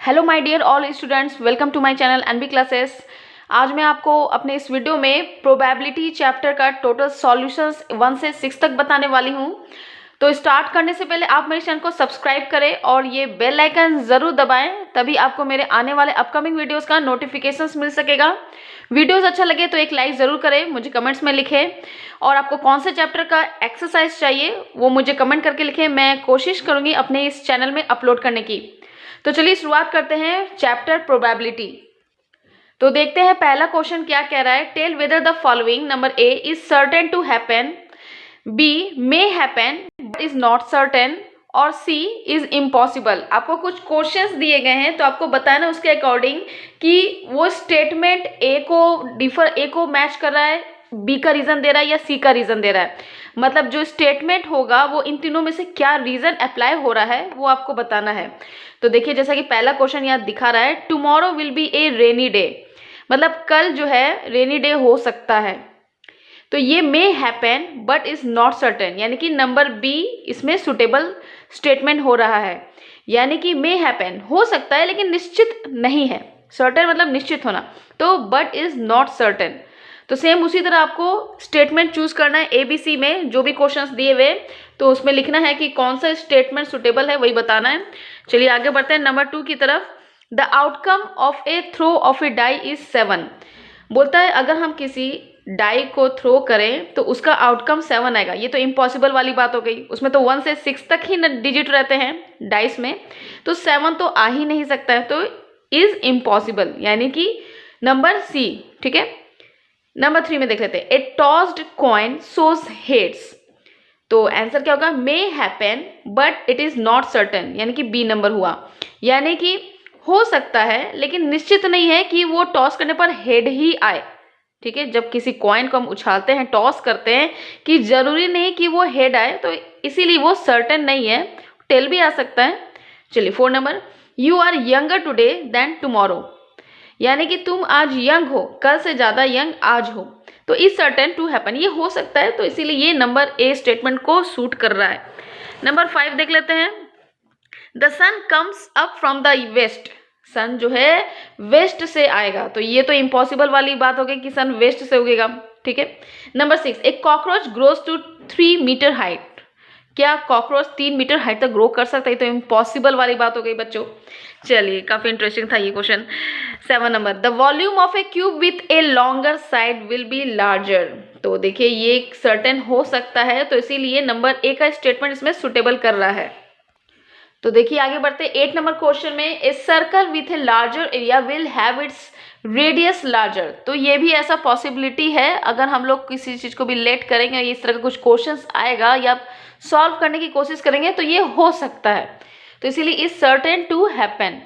Hello my dear all students, welcome to my channel NB classes. आज मैं आपको अपने इस वीडियो में प्रोबेबिलिटी चैप्टर का टोटल सॉल्यूशंस 1 से 6 तक बताने वाली हूं। तो स्टार्ट करने से पहले आप मेरे चैनल को सब्सक्राइब करें और ये बेल आइकन ज़रूर दबाएं, तभी आपको मेरे आने वाले अपकमिंग वीडियोज़ का नोटिफिकेशंस मिल सकेगा। वीडियोज़ अच्छा लगे तो एक लाइक ज़रूर करें, मुझे कमेंट्स में लिखें। और आपको कौन से चैप्टर का एक्सरसाइज चाहिए वो मुझे कमेंट करके लिखें, मैं कोशिश करूँगी अपने इस चैनल में अपलोड करने की। तो चलिए शुरुआत करते हैं चैप्टर प्रोबेबिलिटी। तो देखते हैं पहला क्वेश्चन क्या कह रहा है। Tell whether the following, number A is certain to happen, B may happen but is not certain, और सी इज इम्पॉसिबल। आपको कुछ क्वेश्चंस दिए गए हैं तो आपको बताना उसके अकॉर्डिंग कि वो स्टेटमेंट ए को मैच कर रहा है, बी का रीजन दे रहा है या सी का रीजन दे रहा है। मतलब जो स्टेटमेंट होगा वो इन तीनों में से क्या रीजन अप्लाई हो रहा है वो आपको बताना है। तो देखिए जैसा कि पहला क्वेश्चन यहाँ दिखा रहा है, tomorrow will be A rainy day, मतलब कल जो है रेनी डे हो सकता है। तो ये मे happen but is not certain, यानी कि नंबर बी इसमें सुटेबल स्टेटमेंट हो रहा है। यानी कि मे हैपन हो सकता है लेकिन निश्चित नहीं है। सर्टेन मतलब निश्चित होना, तो बट इज नॉट सर्टेन। तो सेम उसी तरह आपको स्टेटमेंट चूज करना है एबीसी में, जो भी क्वेश्चंस दिए हुए तो उसमें लिखना है कि कौन सा स्टेटमेंट सुटेबल है, वही बताना है। चलिए आगे बढ़ते हैं नंबर 2 की तरफ। The outcome of a throw of a die is 7। बोलता है अगर हम किसी डाई को थ्रो करें तो उसका आउटकम 7 आएगा। ये तो इम्पॉसिबल वाली बात हो गई, उसमें तो 1 से 6 तक ही डिजिट रहते हैं डाइस में, तो 7 तो आ ही नहीं सकता है, तो इज इम्पॉसिबल, यानी कि नंबर सी। ठीक है, नंबर 3 में देख लेते हैं। ए टॉस्ड कॉइन सोज हेड्स, तो आंसर क्या होगा, मे happen but it is not certain, यानी कि बी नंबर हुआ। यानी कि हो सकता है लेकिन निश्चित नहीं है कि वो टॉस करने पर हेड ही आए। ठीक है, जब किसी कॉइन को हम उछालते हैं, टॉस करते हैं, कि जरूरी नहीं कि वो हेड आए, तो इसीलिए वो सर्टेन नहीं है, टेल भी आ सकता है। चलिए 4 number, you are younger today than tomorrow, यानी कि तुम आज यंग हो, कल से ज्यादा यंग आज हो। तो इज सर्टेन टू हैपन, ये हो सकता है, तो इसीलिए ये नंबर ए स्टेटमेंट को सूट कर रहा है। नंबर 5 देख लेते हैं। The sun comes up from the west, sun जो है वेस्ट से आएगा, तो ये तो इम्पॉसिबल वाली बात हो गई कि सन वेस्ट से उगेगा। ठीक है, number 6, a cockroach grows to 3 metre height, क्या कॉकरोच 3 मीटर हाइट तक ग्रो कर सकता है, तो इम्पॉसिबल वाली बात हो गई बच्चों। चलिए काफी इंटरेस्टिंग था ये question. 7 number, the volume of A cube with a longer side will be larger, तो देखिए ये सर्टेन हो सकता है, तो इसीलिए नंबर ए का स्टेटमेंट इसमें सुटेबल कर रहा है। तो देखिए आगे बढ़ते 8 नंबर क्वेश्चन में। A circle with a larger area will have its radius larger, तो ये भी ऐसा पॉसिबिलिटी है, अगर हम लोग किसी चीज को भी लेट करेंगे, इस तरह का कुछ क्वेश्चंस आएगा या सॉल्व करने की कोशिश करेंगे तो ये हो सकता है, तो इसीलिए is certain to happen.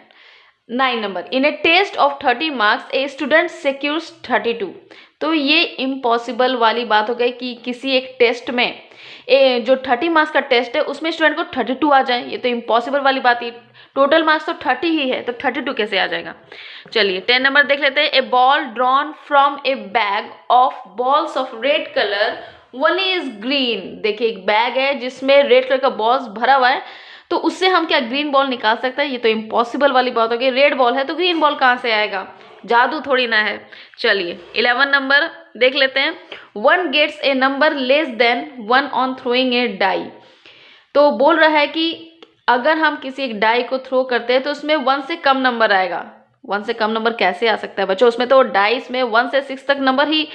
9 number, in a test of 30 marks a student secures 32, तो ये इम्पॉसिबल वाली बात हो गई कि किसी एक टेस्ट में जो 30 मार्क्स का टेस्ट है उसमें स्टूडेंट को 32 आ जाए, ये तो इम्पॉसिबल वाली बात है। टोटल मार्क्स तो 30 ही है, तो 32 कैसे आ जाएगा। चलिए 10 नंबर देख लेते हैं। A ball drawn from a bag of balls of red colour, one is green, देखिए एक बैग है जिसमें रेड कलर का बॉल्स भरा हुआ है, तो उससे हम क्या ग्रीन बॉल निकाल सकते हैं, ये तो इम्पॉसिबल वाली बात हो गई। रेड बॉल है तो ग्रीन बॉल कहाँ से आएगा, जादू थोड़ी ना है। चलिए 11 नंबर देख लेते हैं। 1 gets a number less than 1 on throwing a die, तो बोल रहा है कि अगर हम किसी एक डाई को थ्रो करते हैं तो उसमें 1 से कम नंबर आएगा। 1 से कम नंबर कैसे आ सकता है बच्चों, उसमें तो डाइस में 1 से 6 तक नंबर ही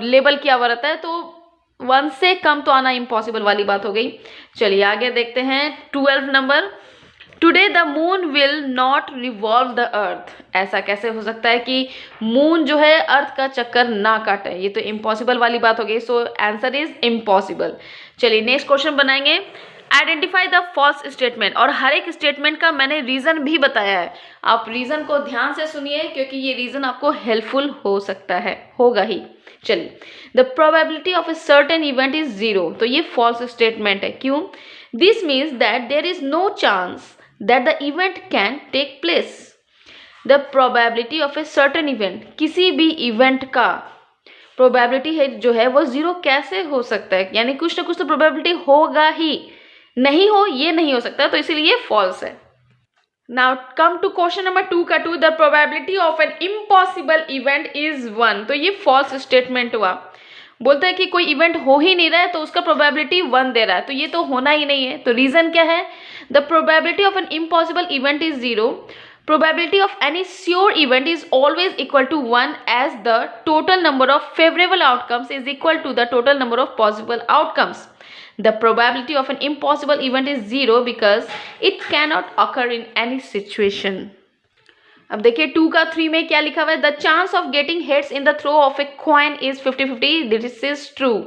लेबल किया हुआ रहता है, तो 1 से कम तो आना इम्पॉसिबल वाली बात हो गई। चलिए आगे देखते हैं 12 number. Today the moon will not revolve the earth, ऐसा कैसे हो सकता है कि मून जो है अर्थ का चक्कर ना काटे, ये तो इम्पॉसिबल वाली बात हो गई, सो आंसर इज इम्पॉसिबल। चलिए नेक्स्ट क्वेश्चन बनाएंगे। आइडेंटिफाई द फॉल्स स्टेटमेंट, और हर एक स्टेटमेंट का मैंने रीजन भी बताया है, आप रीजन को ध्यान से सुनिए क्योंकि ये रीजन आपको हेल्पफुल हो सकता है, होगा ही। चलिए, the probability of a certain event is 0, तो ये फॉल्स स्टेटमेंट है। क्यों, this means that there is no chance that the event can take place. The probability of a certain event, किसी भी इवेंट का प्रोबेबिलिटी है जो है वो 0 कैसे हो सकता है, यानी कुछ ना कुछ तो प्रोबेबिलिटी होगा ही, नहीं हो ये नहीं हो सकता, तो इसीलिए फॉल्स है। Now come to question number 2 का 2, the probability of an impossible event is 1। तो ये फॉल्स स्टेटमेंट हुआ। बोलता है कि कोई इवेंट हो ही नहीं रहा है तो उसका प्रोबेबिलिटी 1 दे रहा है, तो ये तो होना ही नहीं है। तो रीजन क्या है? The probability of an impossible event is 0। Probability of any sure event is always equal to 1 as the total number of favorable outcomes is equal to the total number of possible outcomes. The probability of an impossible event is 0 because it cannot occur in any situation. अब देखिए 2 का 3 में क्या लिखा हुआ है? The chance of getting heads in the throw of a coin is 50-50. This is true.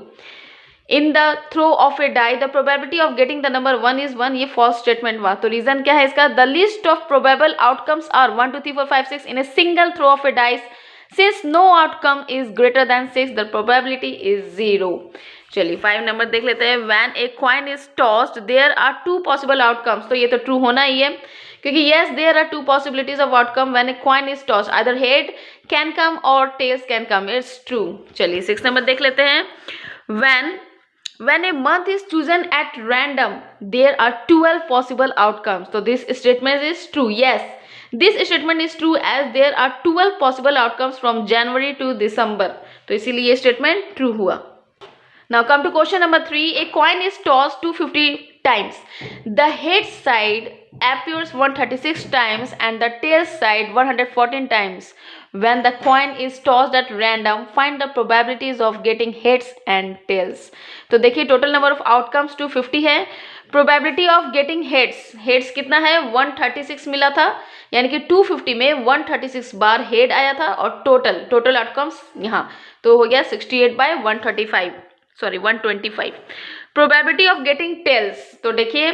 In the throw of a die, the probability of getting the number 1 is 1. ये false statement हुआ। तो रीजन क्या है इसका? The list of probable outcomes are 1, 2, 3, 4, 5, 6 in a single throw of a dice. Since no outcome is greater than 6, the probability is 0. चलिए 5 number देख लेते हैं। When a coin is tossed, there are 2 possible outcomes. तो ये तो true होना ही है, क्योंकि yes, there are 2 possibilities of outcome when a coin is tossed. Either head can come or tails can come. It's true. चलिए 6 number देख लेते हैं। When a month is chosen at random, there are 12 possible outcomes. So this statement is true. Yes, this statement is true as there are 12 possible outcomes from January to December. तो इसीलिए ये statement true हुआ। Now come to question number 3. A coin is tossed 250 times. The head side appears 136 times and the tail side 114 times. When the coin is tossed at random, find the probabilities of getting heads and tails. तो देखिए total number of outcomes 250 है। Probability of getting heads कितना है? 136 मिला था, यानी कि 250 में 136 बार हेड आया था और टोटल आउटकम्स यहाँ तो हो गया 125। प्रोबेबिलिटी ऑफ गेटिंग टेल्स, तो देखिए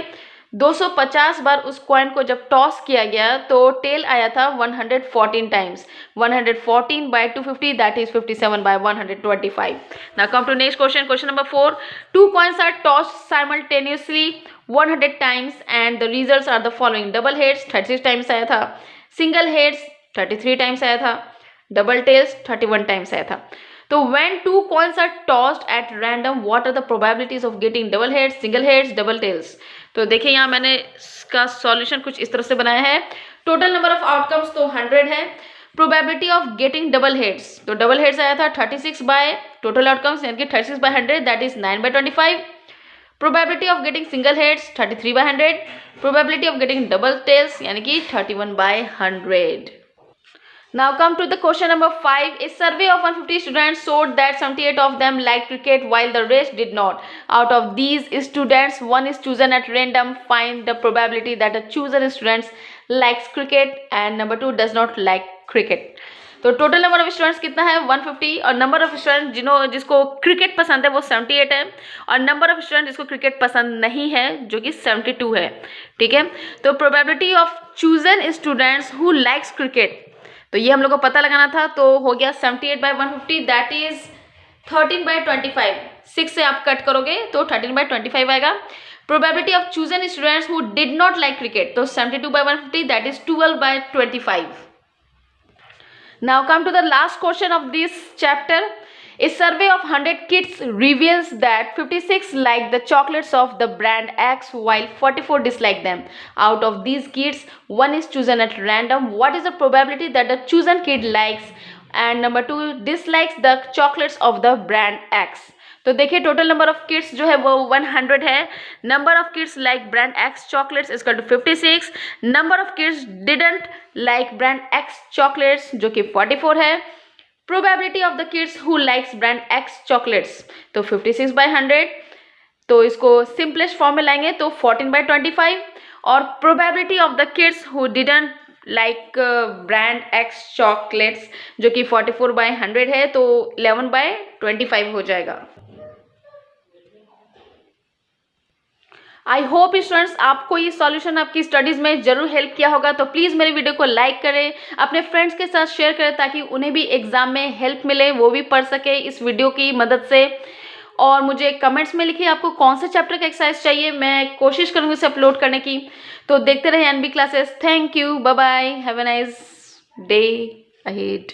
250 बार उस कॉइन को जब टॉस किया गया तो टेल आया था 114 times. 114 by 250, that is 57 by 125. Now come to next question. Question number 4. 2 coins are tossed simultaneously 100 times and the results are the following. Double heads 36 times आया था, single heads 33 times आया था, double tails 31 times आया था। तो when 2 coins are tossed at random, what are the probabilities of getting double heads, single heads, double tails? तो देखिए यहाँ मैंने इसका सॉल्यूशन कुछ इस तरह से बनाया है। टोटल नंबर ऑफ आउटकम्स तो 100 है। Probability of getting double heads, तो डबल हेड्स आया था 36 बाय टोटल आउटकम्स यानी कि 36 by 100, that is 9 by 25। Probability of getting single heads 33 by 100। Probability of getting double tails यानी कि 31 by 100। Now come to the question number 5. A survey of 150 students showed that 78 of them liked cricket while the rest did not. Out of these students, one is chosen at random. Find the probability that the chosen students likes cricket and number 2 does not like cricket. तो total number of students कितना है? 150, और number of student जिसको cricket पसंद है वो 78 है, और नंबर ऑफ स्टूडेंट जिसको क्रिकेट पसंद नहीं है जो कि 72 है। ठीक है, तो probability of chosen students who likes cricket, तो ये हम लोग को पता लगाना था, तो हो गया 78 by 150, दैट इज 13 by 25। 6 से आप कट करोगे तो 13 by 25 आएगा। Probability of chosen students who did not like cricket, तो 72 by 150, that is 12 by 25। Now come to the last question of this chapter. A survey of 100 kids reveals that 56 like the chocolates of the brand X while 44 dislike them. Out of these kids, one is chosen at random. What is the probability that the chosen kid likes and number 2 dislikes the chocolates of the brand X? तो देखिए total number of kids जो है वो 100 है। Number of kids like brand X chocolates is equal to 56। Number of kids didn't like brand X chocolates जो कि 44 है। Probability of the kids who likes brand X chocolates, तो 56 by 100, तो इसको सिंपलेस्ट फॉर्म में लाएंगे तो 14 by 25, और probability of the kids who didn't like brand X chocolates जो कि 44 by 100 है, तो 11 by 25 हो जाएगा। आई होप स्टूडेंट्स आपको ये सॉल्यूशन आपकी स्टडीज़ में जरूर हेल्प किया होगा, तो प्लीज़ मेरे वीडियो को लाइक करें, अपने फ्रेंड्स के साथ शेयर करें ताकि उन्हें भी एग्जाम में हेल्प मिले, वो भी पढ़ सके इस वीडियो की मदद से। और मुझे कमेंट्स में लिखिए आपको कौन से चैप्टर का एक्सरसाइज चाहिए, मैं कोशिश करूँगी उसे अपलोड करने की। तो देखते रहे NB classes. Thank you, bye bye, have a nice day ahead.